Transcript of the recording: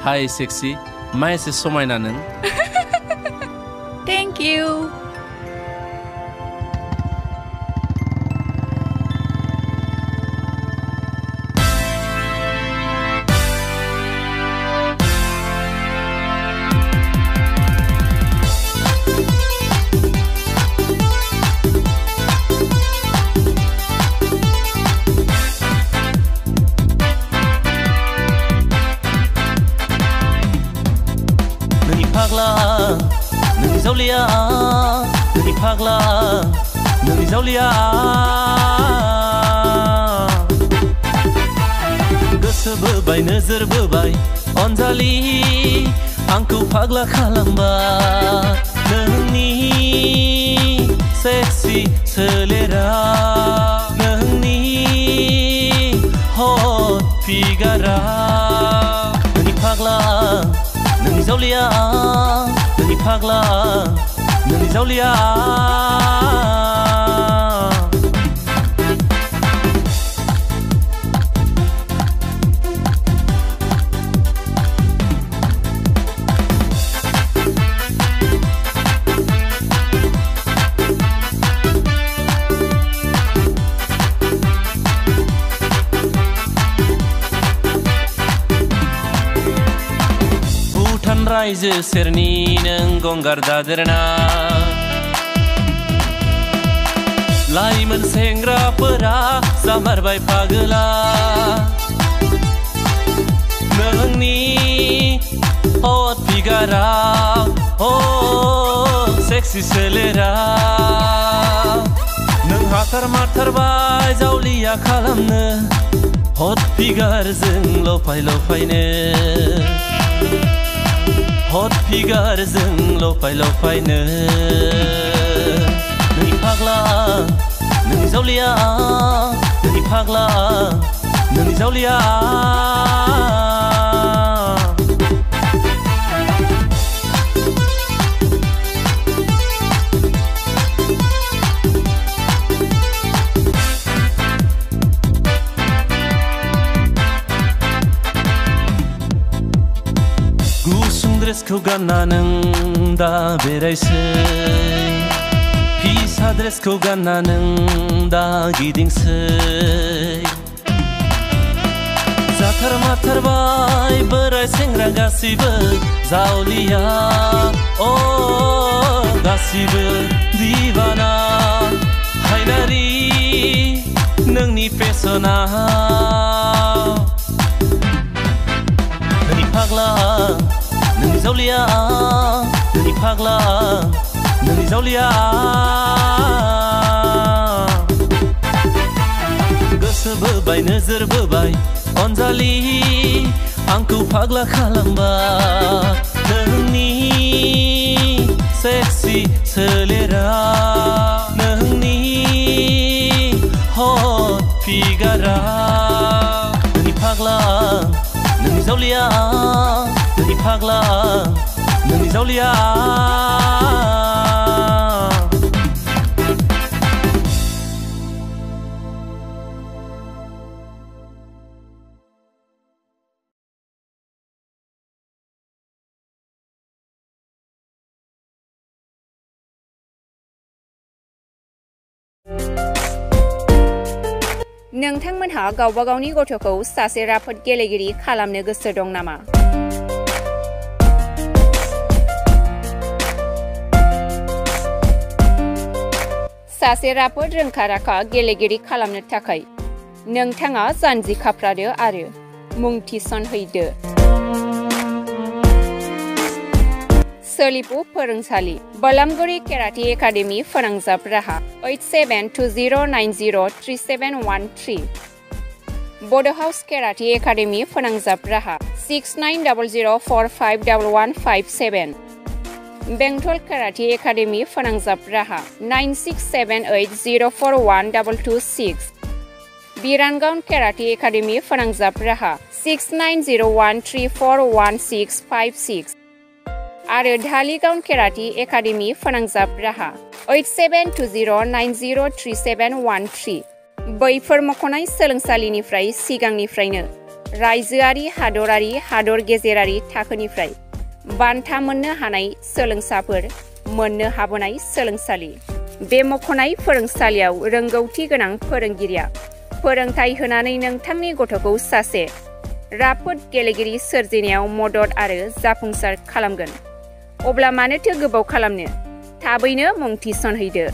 Hi sexy, मा एसे समायना नों? Thank you. नोंनि जावलिया नोंनि फाग्ला नोंनि जावलिया गोसो बोबाय नोजोर बोबाय अनजालि आंखौ फाग्ला खालामबाय नोंनि सेक्सि सोलेरा नोंनि हट फिगारा नोंनि फाग्ला नोंनि जावलिया नोंनि फाग्ला नोंनि जावलिया रायजो सेरनि नों गंगार दादेरना लाइमोन सेंग्राफोरा जामारबाय फागोला नोंनि हट फिगारा सेक्सि सोलेरा नों हाथार माथारबाय जावलिया खालामनो हट फिगारजों लफाय लफायनो हट फिगारजों लफाय लफायनो नोंनि फाग्ला नोंनि जावलिया नोंनि फाग्ला नोंनि जावलिया ड्रेसखौ गानना नों दा बेरायसै फिसा ड्रेसखौ गानना नों दा गिदिंसै जाथार माथारबाय बोराय सेंग्रा गासिबो जावलिया गासिबो दिवाना हायनारि नोंनि फेसना नोंनि फाग्ला नोंनि जावलिया नोंनि फाग्ला नोंनि जावलिया गोसो बोबाय नोजोर बोबाय अनजालि आंखौ फाग्ला खालामबाय नोंनि सेक्सि सोलेरा नोंनि हट फिगारा नोंनि फाग्ला नोंनि जावलिया नोंनि फाग्ला नोंनि जावलिया नोंथांमोनहा गावबा गावनि गथ'खौ सासे राफोद गेलेगिरि खालामनो गोसो दं नामा? सासे राफोद रोंखा-राखा गेलेगिरि खालामनो थाखाय नोंथाङा जानजि खाफ्रादो आरो मुं थिसनहैदो। सोलिपु फोरोंसालि बलामगुरि केराटे एकाडेमि फोनांजाब राहा 8720903713 बड' हाउस केराटे एकाडेमि फोनांजाब राहा 6900451157 बेंटल केराटे एकाडेमि फोनांजाब राहा 9678041226 बिरानगांव केराटे एकाडेमि फोनांजाब राहा 6901341656 आरो धालिगांव केराटे एकाडेमि फोनांजाब राहा 8720903713 बैफोर मख'नाय सोलोंसालिनिफ्राय सिगांनिफ्रायनो रायजोआरि, हादरारि, हादर गेजेरारि थाखोनिफ्राय बान्था मोननो हानाय सोलोंसाफोर मोननो हाबोनाय सोलोंसालि। बे मख'नाय फोरोंसालियाव रोंगौथि गोनां फोरोंगिरिया फोरोंथाय होनानै नोंथांनि गथ'खौ सासे राफोद गेलेगिरि सोरजिनायाव मदद आरो जाफुंसार खालामगोन। अब्ला मानोथो गोबाव खालामनो? थाबैनो मुं थिसनहैदो।